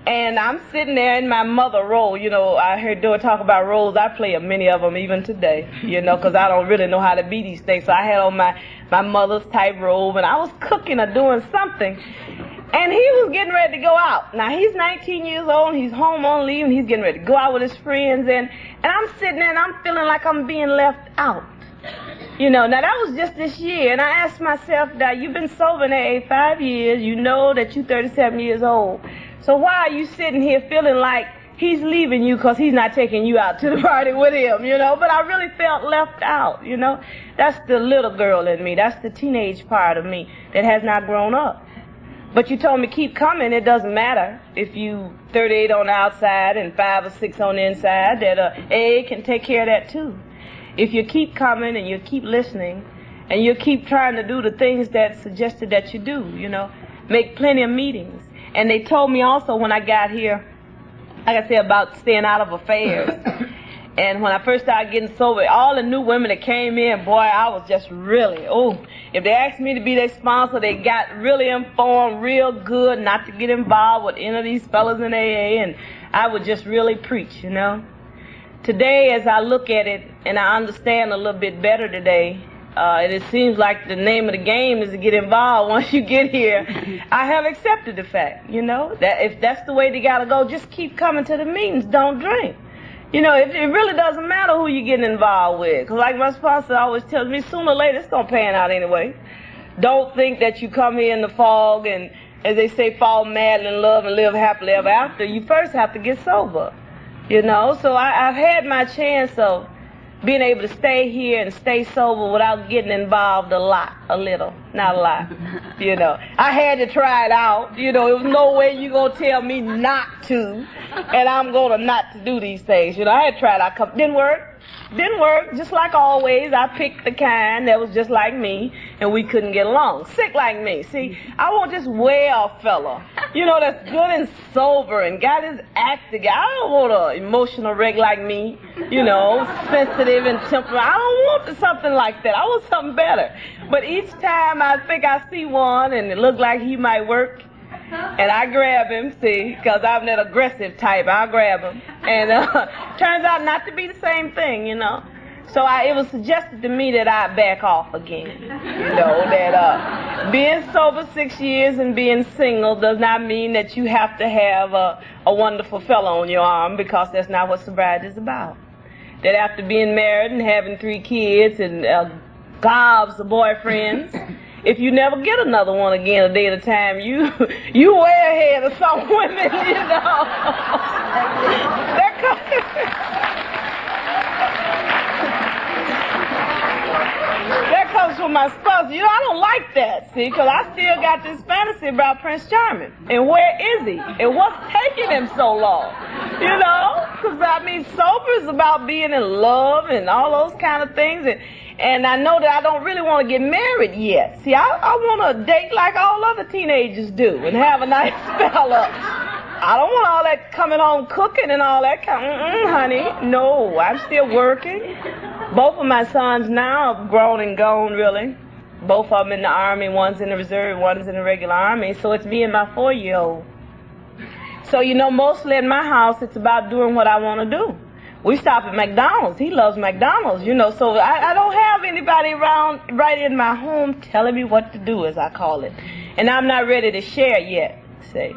and I'm sitting there in my mother role. You know, I heard Dora talk about roles. I play many of them even today, you know, because I don't really know how to be these things. So I had on my mother's type robe, and I was cooking or doing something. And he was getting ready to go out. Now, he's 19 years old, he's home on leave, and he's getting ready to go out with his friends. And I'm sitting there, and I'm feeling like I'm being left out. You know, now that was just this year. And I asked myself, now, you've been sober in AA 5 years. You know that you're 37 years old. So why are you sitting here feeling like he's leaving you because he's not taking you out to the party with him, you know? But I really felt left out, you know? That's the little girl in me. That's the teenage part of me that has not grown up. But you told me keep coming. It doesn't matter if you 38 on the outside and 5 or 6 on the inside, that AA can take care of that too. If you keep coming and you keep listening and you keep trying to do the things that suggested that you do, you know, make plenty of meetings. And they told me also when I got here, like I said, about staying out of affairs. And when I first started getting sober, all the new women that came in, boy, I was just really, if they asked me to be their sponsor, they got really informed, real good, not to get involved with any of these fellas in AA, and I would just really preach, you know. Today, as I look at it, and I understand a little bit better today, and it seems like the name of the game is to get involved once you get here, I have accepted the fact, you know, that if that's the way they gotta go, just keep coming to the meetings, don't drink. You know, it really doesn't matter who you're getting involved with. Because like my sponsor always tells me, sooner or later, it's going to pan out anyway. Don't think that you come here in the fog and, as they say, fall madly in love and live happily ever after. You first have to get sober, you know. So I've had my chance of being able to stay here and stay sober without getting involved a little, not a lot, you know. I had to try it out, you know. There was no way you gonna tell me not to, and I'm gonna not to do these things, you know. I had to try it out. Didn't work, just like always. I picked the kind that was just like me, and we couldn't get along. Sick like me. See, I want this well fella, you know, that's good and sober and got his act together. I don't want an emotional wreck like me, you know, sensitive and temperamental. I don't want something like that. I want something better. But each time I think I see one and it looks like he might work, and I grab him, see, because I'm that aggressive type. I'll grab him. And turns out not to be the same thing, you know. So it was suggested to me that I back off again. You know, that being sober 6 years and being single does not mean that you have to have a wonderful fellow on your arm, because that's not what sobriety is about. That after being married and having 3 kids and gobs of boyfriends, if you never get another one again a day at a time, you way ahead of some women, you know. That comes from my spouse. You know, I don't like that, see, because I still got this fantasy about Prince Charming. And where is he? And what's taking him so long? You know? Because, I mean, sober is about being in love and all those kind of things. And I know that I don't really want to get married yet. See, I want to date like all other teenagers do and have a nice fella. I don't want all that coming home cooking and all that kind of, honey. No, I'm still working. Both of my sons now have grown and gone, really. Both of them in the Army. One's in the Reserve, one's in the regular Army. So it's me and my 4-year-old. So, you know, mostly in my house, it's about doing what I want to do. We stop at McDonald's. He loves McDonald's, you know, so I don't have anybody around right in my home telling me what to do, as I call it. And I'm not ready to share yet, see.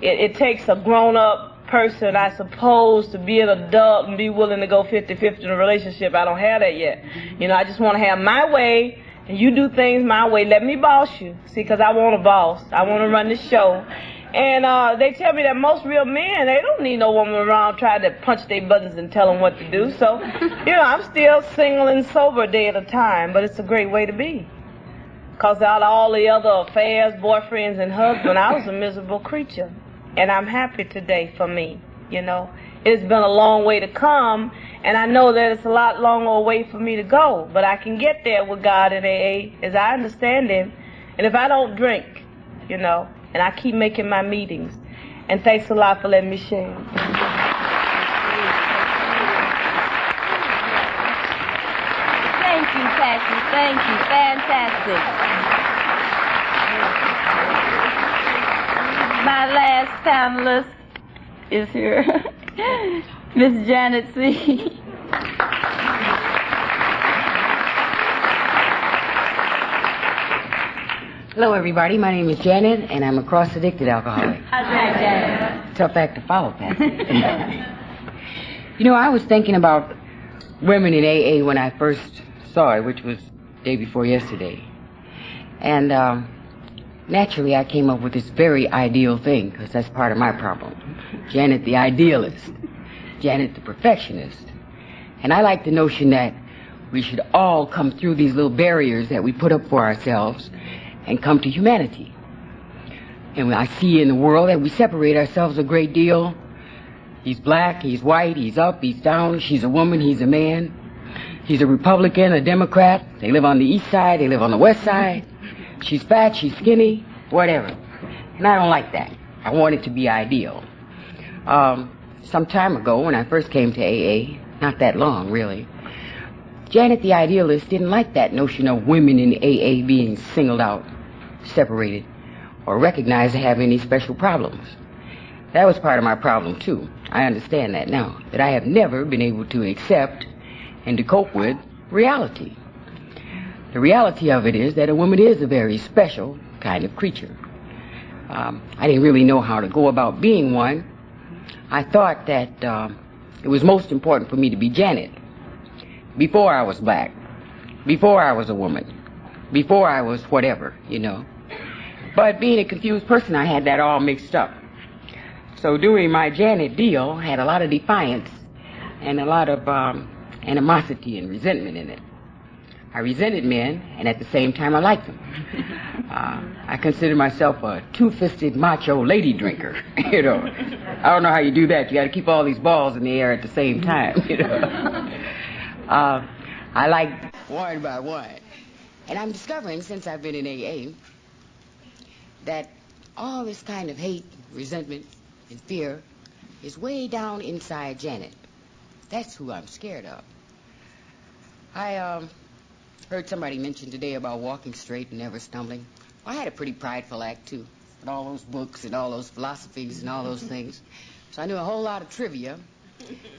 It takes a grown-up person, I suppose, to be an adult and be willing to go 50-50 in a relationship. I don't have that yet. You know, I just want to have my way, and you do things my way. Let me boss you, see, because I want a boss. I want to run the show. And they tell me that most real men, they don't need no woman around trying to punch their buttons and tell them what to do. So, you know, I'm still single and sober a day at a time, but it's a great way to be. Because out of all the other affairs, boyfriends, and husbands, I was a miserable creature. And I'm happy today for me, you know. It's been a long way to come, and I know that it's a lot longer way for me to go. But I can get there with God in AA, as I understand Him. And if I don't drink, you know, and I keep making my meetings. And thanks a lot for letting me share. Thank you, Patsy. Thank you. Fantastic. My last panelist is here, Miss Janet C. Hello, everybody. My name is Janet, and I'm a cross-addicted alcoholic. How's that, Janet? Tough act to follow, Patsy. You know, I was thinking about women in AA when I first saw it, which was day before yesterday. And naturally, I came up with this very ideal thing, because that's part of my problem. Janet the idealist. Janet the perfectionist. And I like the notion that we should all come through these little barriers that we put up for ourselves and come to humanity. And I see in the world that we separate ourselves a great deal. He's black, he's white, he's up, he's down, she's a woman, he's a man. He's a Republican, a Democrat. They live on the east side, they live on the west side. She's fat, she's skinny, whatever. And I don't like that. I want it to be ideal. Some time ago, when I first came to AA, not that long, really, Janet the idealist didn't like that notion of women in AA being singled out, separated, or recognized to have any special problems. That was part of my problem, too. I understand that now, that I have never been able to accept and to cope with reality. The reality of it is that a woman is a very special kind of creature. I didn't really know how to go about being one. I thought that it was most important for me to be Janet. Before I was black, before I was a woman, before I was whatever, you know. But being a confused person, I had that all mixed up. So doing my Janet deal had a lot of defiance and a lot of animosity and resentment in it. I resented men, and at the same time I liked them. I consider myself a two-fisted macho lady drinker, you know. I don't know how you do that. You got to keep all these balls in the air at the same time, you know. I like one by one. And I'm discovering, since I've been in AA, that all this kind of hate, resentment, and fear is way down inside Janet. That's who I'm scared of. I heard somebody mention today about walking straight and never stumbling. Well, I had a pretty prideful act, too, with all those books and all those philosophies and all those things. So I knew a whole lot of trivia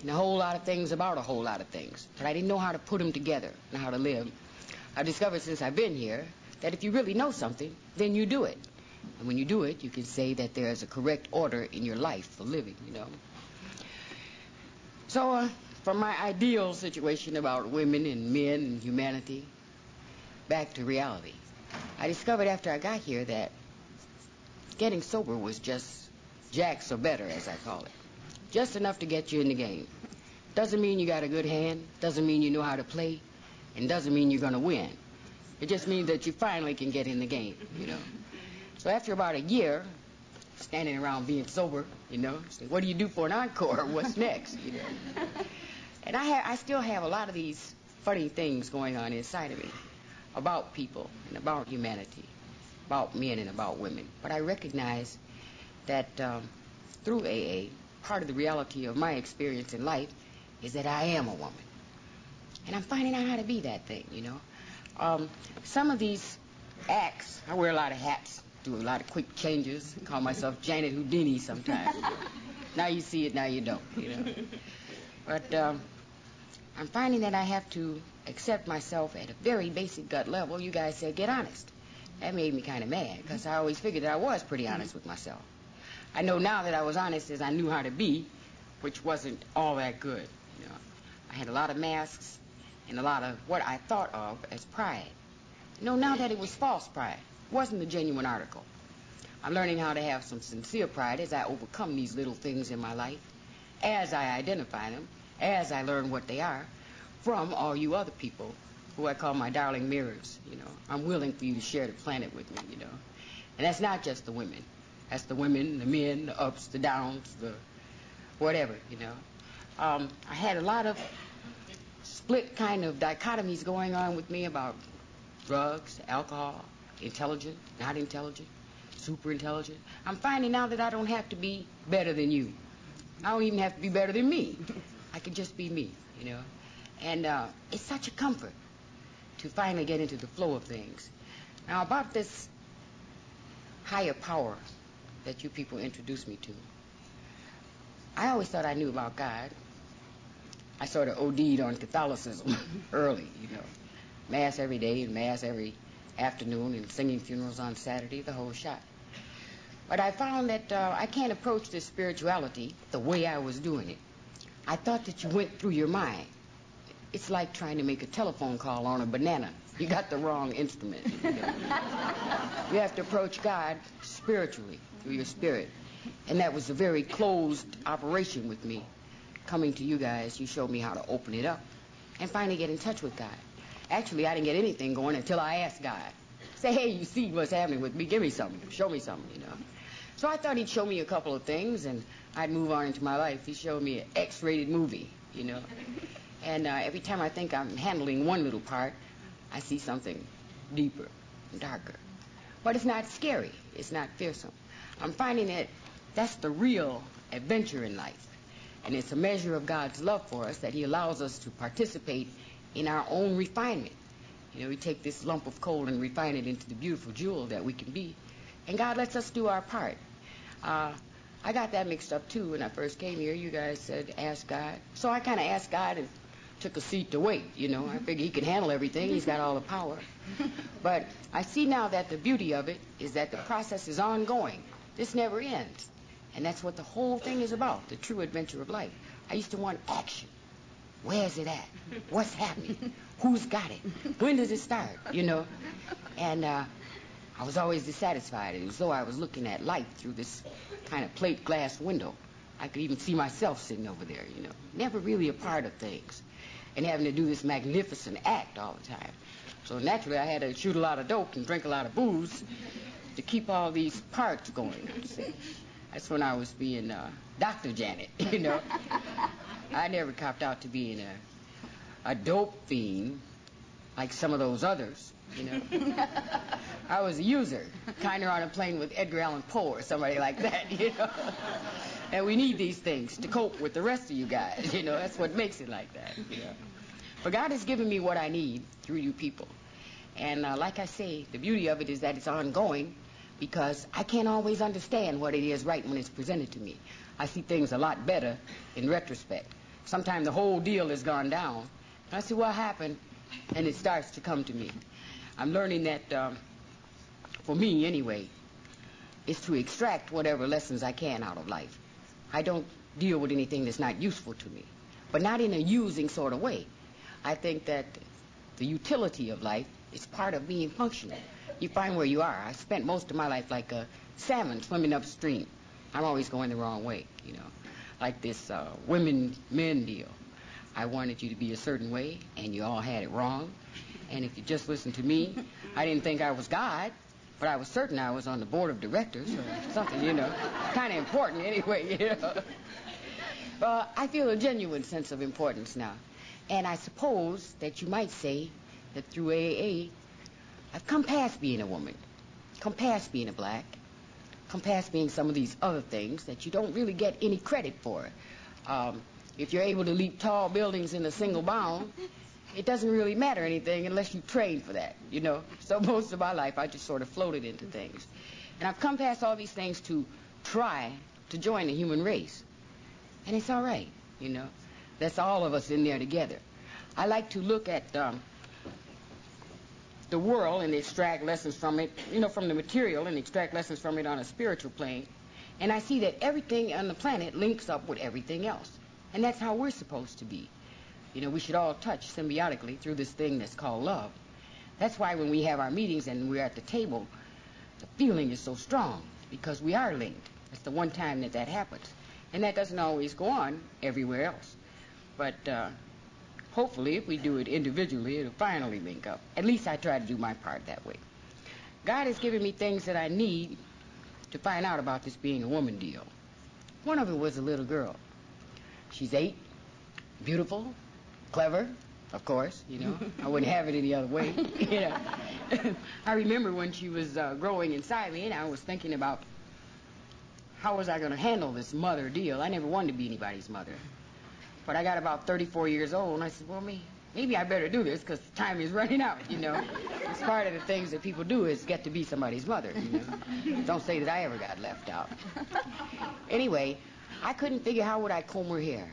and a whole lot of things about a whole lot of things. But I didn't know how to put them together and how to live. I've discovered since I've been here that if you really know something, then you do it. And when you do it, you can say that there is a correct order in your life for living, you know. So, from my ideal situation about women and men and humanity, back to reality. I discovered after I got here that getting sober was just jacks or better, as I call it. Just enough to get you in the game. Doesn't mean you got a good hand, doesn't mean you know how to play, and doesn't mean you're going to win. It just means that you finally can get in the game, you know. So after about a year, standing around being sober, you know, say, what do you do for an encore? What's next, you know? And I still have a lot of these funny things going on inside of me about people and about humanity, about men and about women. But I recognize that through AA, part of the reality of my experience in life is that I am a woman. And I'm finding out how to be that thing, you know. Some of these acts, I wear a lot of hats, do a lot of quick changes, call myself Janet Houdini sometimes. Now you see it, now you don't, you know. But I'm finding that I have to accept myself at a very basic gut level. You guys said, get honest. That made me kind of mad, because I always figured that I was pretty honest with myself. I know now that I was honest as I knew how to be, which wasn't all that good. You know, I had a lot of masks and a lot of what I thought of as pride. I know now that it was false pride. It wasn't a genuine article. I'm learning how to have some sincere pride as I overcome these little things in my life, as I identify them, as I learn what they are, from all you other people who I call my darling mirrors, you know. I'm willing for you to share the planet with me, you know. And that's not just the women. That's the women, the men, the ups, the downs, the whatever, you know. I had a lot of split kind of dichotomies going on with me about drugs, alcohol, intelligent, not intelligent, super intelligent. I'm finding now that I don't have to be better than you. I don't even have to be better than me. I can just be me, you know. And it's such a comfort to finally get into the flow of things. Now, about this higher power that you people introduced me to, I always thought I knew about God. I sort of OD'd on Catholicism early, you know. Mass every day and Mass every afternoon and singing funerals on Saturday, the whole shot. But I found that I can't approach this spirituality the way I was doing it. I thought that you went through your mind. It's like trying to make a telephone call on a banana. You got the wrong instrument. You know? You have to approach God spiritually, through your spirit. And that was a very closed operation with me. Coming to you guys, you showed me how to open it up and finally get in touch with God. Actually, I didn't get anything going until I asked God. Say, hey, you see what's happening with me. Give me something. Show me something, you know. So I thought he'd show me a couple of things, and I'd move on into my life. He showed me an X-rated movie, you know. And every time I think I'm handling one little part, I see something deeper and darker. But it's not scary. It's not fearsome. I'm finding that that's the real adventure in life. And it's a measure of God's love for us that he allows us to participate in our own refinement. You know, we take this lump of coal and refine it into the beautiful jewel that we can be. And God lets us do our part. I got that mixed up, too, when I first came here. You guys said, ask God. So I kind of asked God and took a seat to wait, you know. I figured he can handle everything. He's got all the power. But I see now that the beauty of it is that the process is ongoing. This never ends. And that's what the whole thing is about, the true adventure of life. I used to want action. Where's it at? What's happening? Who's got it? When does it start? You know? And I was always dissatisfied. It was as though I was looking at life through this kind of plate glass window. I could even see myself sitting over there, you know. Never really a part of things. and having to do this magnificent act all the time. So naturally, I had to shoot a lot of dope and drink a lot of booze to keep all these parts going. See? That's when I was being Dr. Janet, you know. I never copped out to being a dope fiend like some of those others, you know. I was a user, kind of on a plane with Edgar Allan Poe or somebody like that, you know. And we need these things to cope with the rest of you guys, you know. That's what makes it like that, you know. But God has given me what I need through you people. And like I say, the beauty of it is that it's ongoing, because I can't always understand what it is right when it's presented to me. I see things a lot better in retrospect. Sometimes the whole deal has gone down, and I see what happened, and it starts to come to me. I'm learning that, for me anyway, is to extract whatever lessons I can out of life. I don't deal with anything that's not useful to me, but not in a using sort of way. I think that the utility of life is part of being functional. You find where you are. I spent most of my life like a salmon swimming upstream. I'm always going the wrong way, you know, like this women-men deal. I wanted you to be a certain way, and you all had it wrong. And if you just listened to me, I didn't think I was God, but I was certain I was on the board of directors or something, you know. Kind of important anyway, you know. I feel a genuine sense of importance now. And I suppose that you might say that through AA, I've come past being a woman, come past being a black, come past being some of these other things that you don't really get any credit for. If you're able to leap tall buildings in a single bound, it doesn't really matter anything unless you train for that, you know. So most of my life, I just sort of floated into things. And I've come past all these things to try to join the human race. And it's all right, you know. That's all of us in there together. I like to look at the world and extract lessons from it, you know, from the material, and extract lessons from it on a spiritual plane. And I see that everything on the planet links up with everything else. And that's how we're supposed to be. You know, we should all touch symbiotically through this thing that's called love. That's why when we have our meetings and we're at the table, the feeling is so strong, because we are linked. It's the one time that happens. And that doesn't always go on everywhere else. But hopefully, if we do it individually, it'll finally link up. At least I try to do my part that way. God has given me things that I need to find out about this being a woman deal. One of it was a little girl. She's 8, beautiful, clever, of course, you know. I wouldn't have it any other way, you know. I remember when she was growing inside me, and I was thinking about how was I going to handle this mother deal. I never wanted to be anybody's mother. But I got about 34 years old, and I said, well, maybe I better do this, because time is running out, you know. It's part of the things that people do is get to be somebody's mother, you know. Don't say that I ever got left out. Anyway, I couldn't figure how would I comb her hair.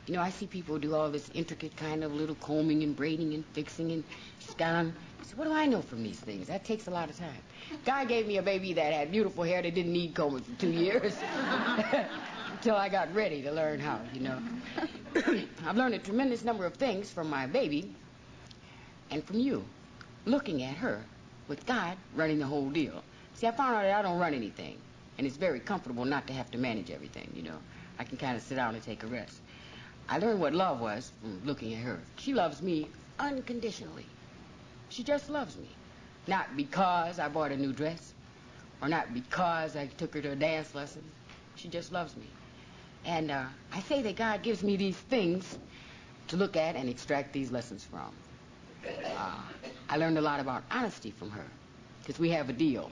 You know, I see people do all this intricate kind of little combing and braiding and fixing and scan. I said, what do I know from these things? That takes a lot of time. God gave me a baby that had beautiful hair that didn't need combing for 2 years until I got ready to learn how, you know. I've learned a tremendous number of things from my baby and from you, looking at her with God running the whole deal. See, I found out that I don't run anything, and it's very comfortable not to have to manage everything, you know. I can kind of sit down and take a rest. I learned what love was from looking at her. She loves me unconditionally. She just loves me. Not because I bought a new dress, or not because I took her to a dance lesson. She just loves me. And I say that God gives me these things to look at and extract these lessons from. I learned a lot about honesty from her, because we have a deal.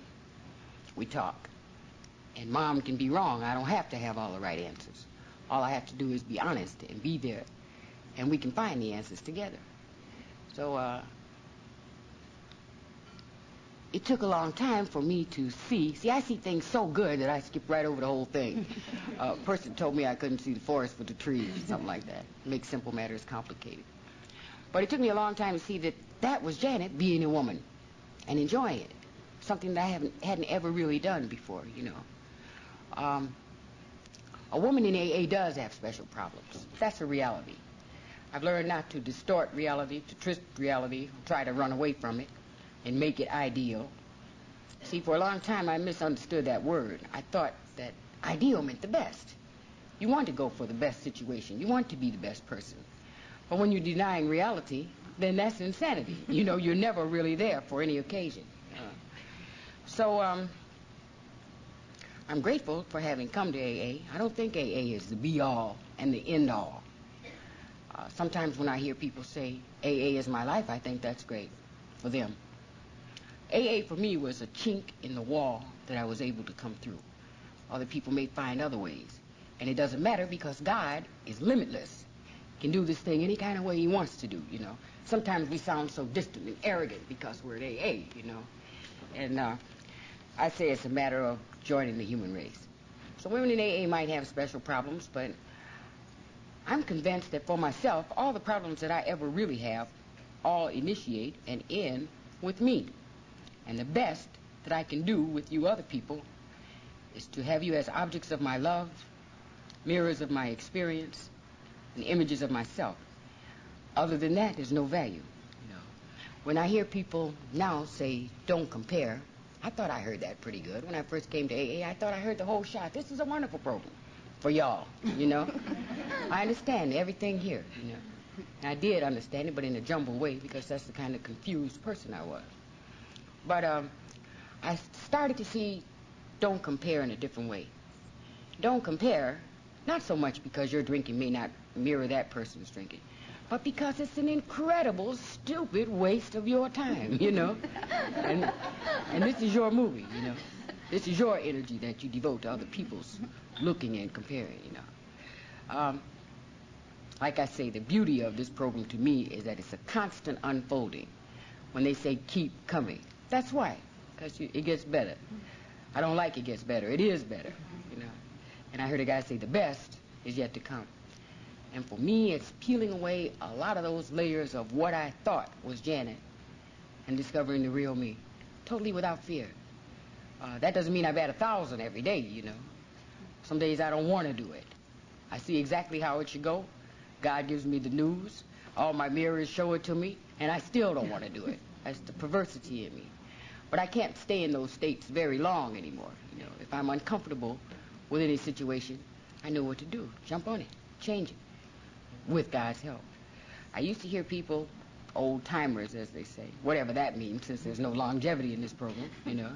We talk. And Mom can be wrong. I don't have to have all the right answers. All I have to do is be honest and be there, and we can find the answers together. So it took a long time for me to see. I see things so good that I skip right over the whole thing. A person told me I couldn't see the forest with the trees, something like that. Make simple matters complicated. But it took me a long time to see that that was Janet being a woman and enjoying it. Something that I hadn't ever really done before, you know. A woman in AA does have special problems. That's a reality. I've learned not to distort reality, to twist reality, try to run away from it, and make it ideal. See, for a long time I misunderstood that word. I thought that ideal meant the best. You want to go for the best situation. You want to be the best person. But when you're denying reality, then that's insanity. You know, you're never really there for any occasion. So I'm grateful for having come to AA. I don't think AA is the be-all and the end-all. Sometimes when I hear people say, AA is my life, I think that's great for them. AA for me was a chink in the wall that I was able to come through. Other people may find other ways. And it doesn't matter because God is limitless. He can do this thing any kind of way he wants to do, you know. Sometimes we sound so distant and arrogant because we're at AA, you know. And I say it's a matter of joining the human race. So women in AA might have special problems, but I'm convinced that for myself, all the problems that I ever really have all initiate and end with me. And the best that I can do with you other people is to have you as objects of my love, mirrors of my experience, and images of myself. Other than that, there's no value. You know, when I hear people now say, don't compare, I thought I heard that pretty good. When I first came to AA, I thought I heard the whole shot. This is a wonderful program for y'all, you know. I understand everything here, you know. I did understand it, but in a jumbled way because that's the kind of confused person I was. But I started to see don't compare in a different way. Don't compare, not so much because your drinking may not mirror that person's drinking, but because it's an incredible, stupid waste of your time, you know. And this is your movie, you know. This is your energy that you devote to other people's looking and comparing, you know. Like I say, the beauty of this program to me is that it's a constant unfolding. When they say keep coming, that's why, because it gets better. I don't like it gets better. It is better, you know. And I heard a guy say the best is yet to come. And for me, it's peeling away a lot of those layers of what I thought was Janet and discovering the real me, totally without fear. That doesn't mean I bat 1,000 every day, you know. Some days I don't want to do it. I see exactly how it should go. God gives me the news. All my mirrors show it to me, and I still don't want to do it. That's the perversity in me. But I can't stay in those states very long anymore. You know, if I'm uncomfortable with any situation, I know what to do. Jump on it. Change it. With God's help. I used to hear people, old-timers as they say, whatever that means since there's no longevity in this program, you know,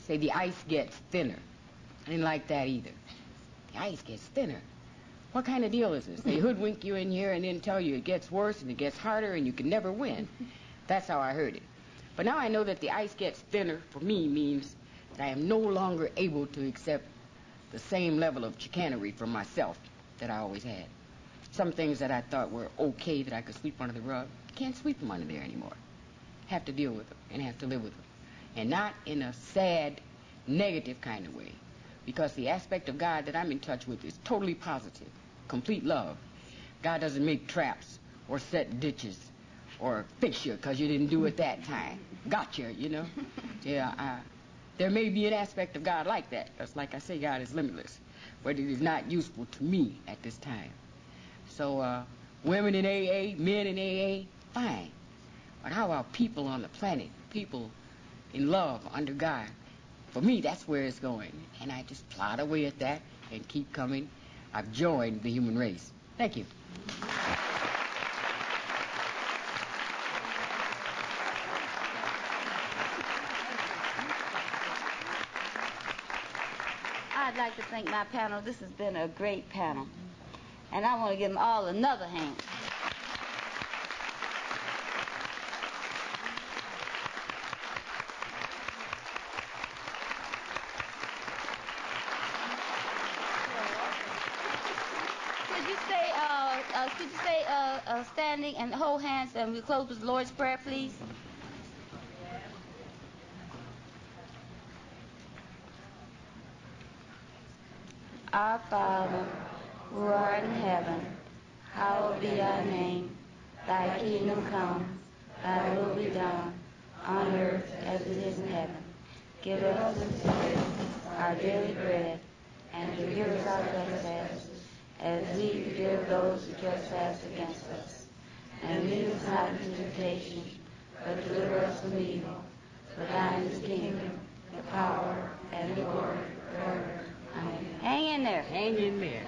say the ice gets thinner. I didn't like that either. The ice gets thinner. What kind of deal is this? They hoodwink you in here and then tell you it gets worse and it gets harder and you can never win. That's how I heard it. But now I know that the ice gets thinner for me means that I am no longer able to accept the same level of chicanery from myself that I always had. Some things that I thought were okay that I could sweep under the rug, I can't sweep them under there anymore. Have to deal with them and have to live with them. And not in a sad, negative kind of way. Because the aspect of God that I'm in touch with is totally positive, complete love. God doesn't make traps or set ditches or fix you because you didn't do it that time. Gotcha, you know. Yeah, there may be an aspect of God like that. Because like I say, God is limitless. But it is not useful to me at this time. So women in AA, men in AA, fine. But how about people on the planet, people in love under God? For me, that's where it's going. And I just plod away at that and keep coming. I've joined the human race. Thank you. I'd like to thank my panel. This has been a great panel. And I want to give them all another hand. Could you stay standing and hold hands and we close with the Lord's Prayer, please? Our Father, who art in heaven, hallowed be thy name. Thy kingdom come, thy will be done, on earth as it is in heaven. Give us this day our daily bread, and forgive us our trespasses, as we forgive those who trespass against us. And lead us not into temptation, but deliver us from evil. For thine is the kingdom, the power, and the glory forever. Amen. Hang in there. Hang in there.